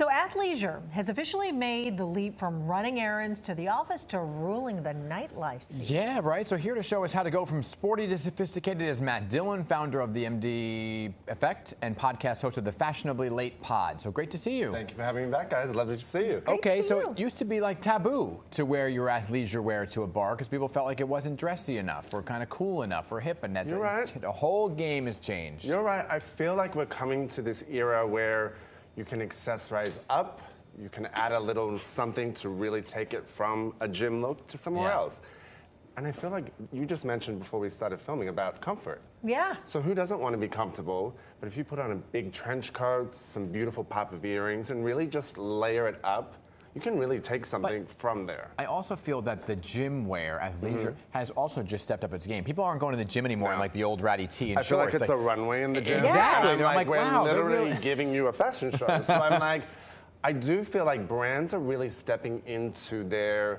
So Athleisure has officially made the leap from running errands to the office to ruling the nightlife scene. Yeah, right. So here to show us how to go from sporty to sophisticated is Matt Dillon, founder of the MD Effect and podcast host of the Fashionably Late Pod. So great to see you. Thank you for having me back, guys. Lovely to see you. Okay, so it used to be like taboo to wear your athleisure wear to a bar because people felt like it wasn't dressy enough or kind of cool enough or hip, and that's You're right. The whole game has changed. You're right. I feel like we're coming to this era where you can accessorize up, you can add a little something to really take it from a gym look to somewhere else. And I feel like you just mentioned before we started filming about comfort. Yeah. So who doesn't want to be comfortable? But if you put on a big trench coat, some beautiful pop of earrings, and really just layer it up, you can really take something from there. I also feel that the gym wear, athleisure, has also just stepped up its game. People aren't going to the gym anymore in like the old ratty tee and I feel shorts. like it's a runway in the gym. Exactly. And I'm like, we're wow, literally really giving you a fashion show. So I'm like, I do feel like brands are really stepping into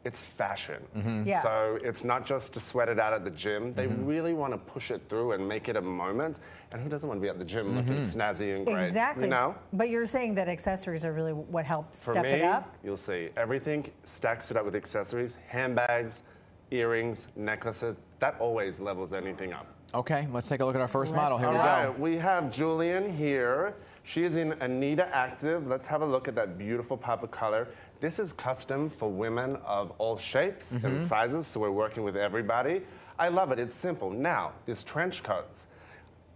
it's fashion. Yeah. So it's not just to sweat it out at the gym. They really want to push it through and make it a moment. And who doesn't want to be at the gym looking snazzy and great? Exactly. You know? But you're saying that accessories are really what help For step me, it up? you'll see. Everything stacks it up with accessories, handbags, earrings, necklaces. That always levels anything up. Okay, let's take a look at our first model. Here All we right, go. we have Julian here. She is in Anita Active. Let's have a look at that beautiful pop of color. This is custom for women of all shapes and sizes, so we're working with everybody. I love it, it's simple. Now, this trench coat,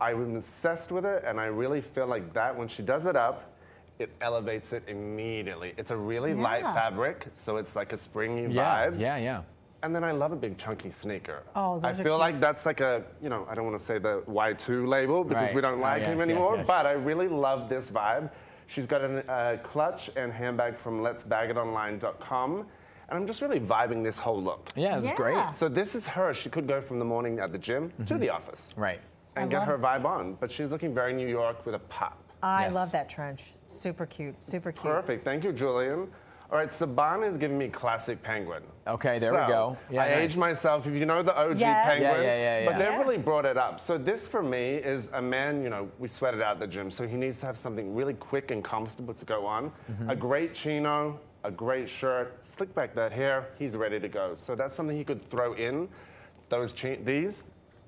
I'm obsessed with it, and I really feel like that when she does it up, it elevates it immediately. It's a really light fabric, so it's like a springy vibe. Yeah. And then I love a big chunky sneaker. Oh, those I are feel cute. like that's like a, I don't want to say the Y2 label because Right. we don't like him yes, anymore, yes. but I really love this vibe. She's got a clutch and handbag from letsbagitonline.com, and I'm just really vibing this whole look. Yeah, that's great. So this is her. She could go from the morning at the gym to the office. Right. And get her vibe on, but she's looking very New York with a pop. I Yes. love that trench. Super cute, super cute. Perfect, thank you, Julian. All right, Saban is giving me classic penguin. Okay, there we go. Yeah, I aged myself, if you know the OG Yes. penguin. Yeah. But they've really brought it up. So this for me is a man, we sweat it out at the gym, so he needs to have something really quick and comfortable to go on. A great chino, a great shirt, slick back that hair, he's ready to go. So that's something he could throw in. These,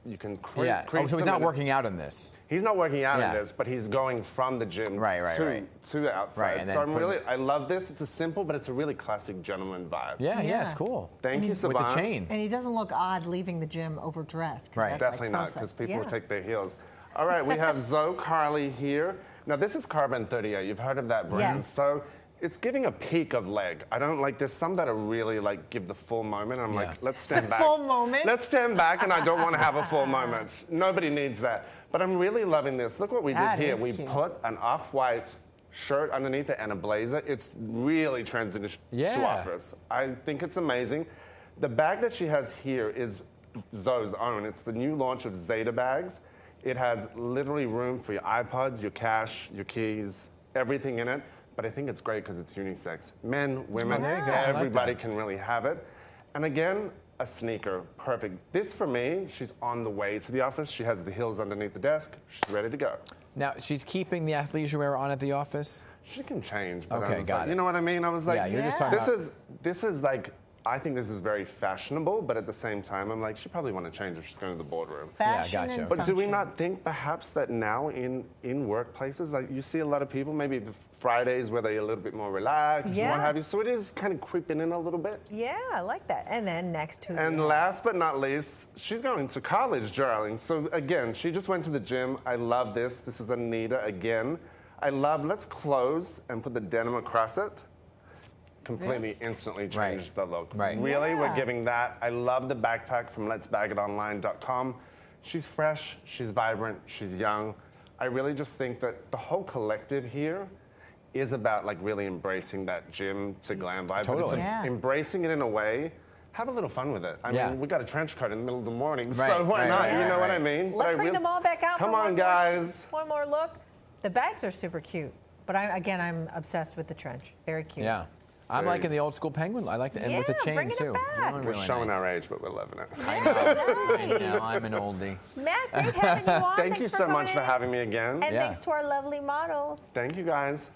you can crease so he's them not in it. working out in this. He's not working out in this, but he's going from the gym to the outside. Right, and so then I love this. It's a simple, but it's a really classic gentleman vibe. Yeah, it's cool. Thank you, Saban. With the chain. And he doesn't look odd leaving the gym overdressed. Right. Definitely not, because people will take their heels. All right, we have Zoe Carly here. Now, this is Carbon 38. You've heard of that brand. Yes. So it's giving a peak of leg. I don't like this. Some that are really like give the full moment. I'm like, let's stand back. Full moment? Let's stand back, and I don't want to have a full moment. Nobody needs that. But I'm really loving this. Look what we did here. We put an off-white shirt underneath it and a blazer. It's really transitioned to office. I think it's amazing. The bag that she has here is Zoe's own. It's the new launch of Zeta bags. It has literally room for your iPods, your cash, your keys, everything in it. But I think it's great because it's unisex. Men, women, everybody can really have it. And again, a sneaker, perfect. This for me, she's on the way to the office. She has the heels underneath the desk. She's ready to go. Now, she's keeping the athleisure wear on at the office? She can change. But Okay, got it. You know what I mean? I was like, you're just talking about... This is like, I think this is very fashionable, but at the same time, I'm like, she probably want to change if she's going to the boardroom. Fashion gotcha. and But do we function. not think perhaps that now in workplaces, like you see a lot of people, maybe the Fridays where they're a little bit more relaxed and what have you, so it is kind of creeping in a little bit. Yeah, I like that. And then next to And last but not least, she's going to college, darling. So again, she just went to the gym. I love this. This is Anita again. Let's close and put the denim across it. Completely instantly changes the look. Really, we're giving that. I love the backpack from letsbagitonline.com. She's fresh, she's vibrant, she's young. I really just think that the whole collective here is about like really embracing that gym to glam vibe. Totally. But it's embracing it in a way. Have a little fun with it. I mean, we got a trench coat in the middle of the morning, so why not? You know what I mean? Let's bring them all back out. Come on, guys. One more look. The bags are super cute, but I'm obsessed with the trench. Very cute. Yeah. I'm liking the old school penguin. I like the and with the chain bringing it too. back. We're showing our age, but we're loving it. I know. I'm an oldie. Matt, great having you on. Thank you so much for having me again. And thanks to our lovely models. Thank you, guys.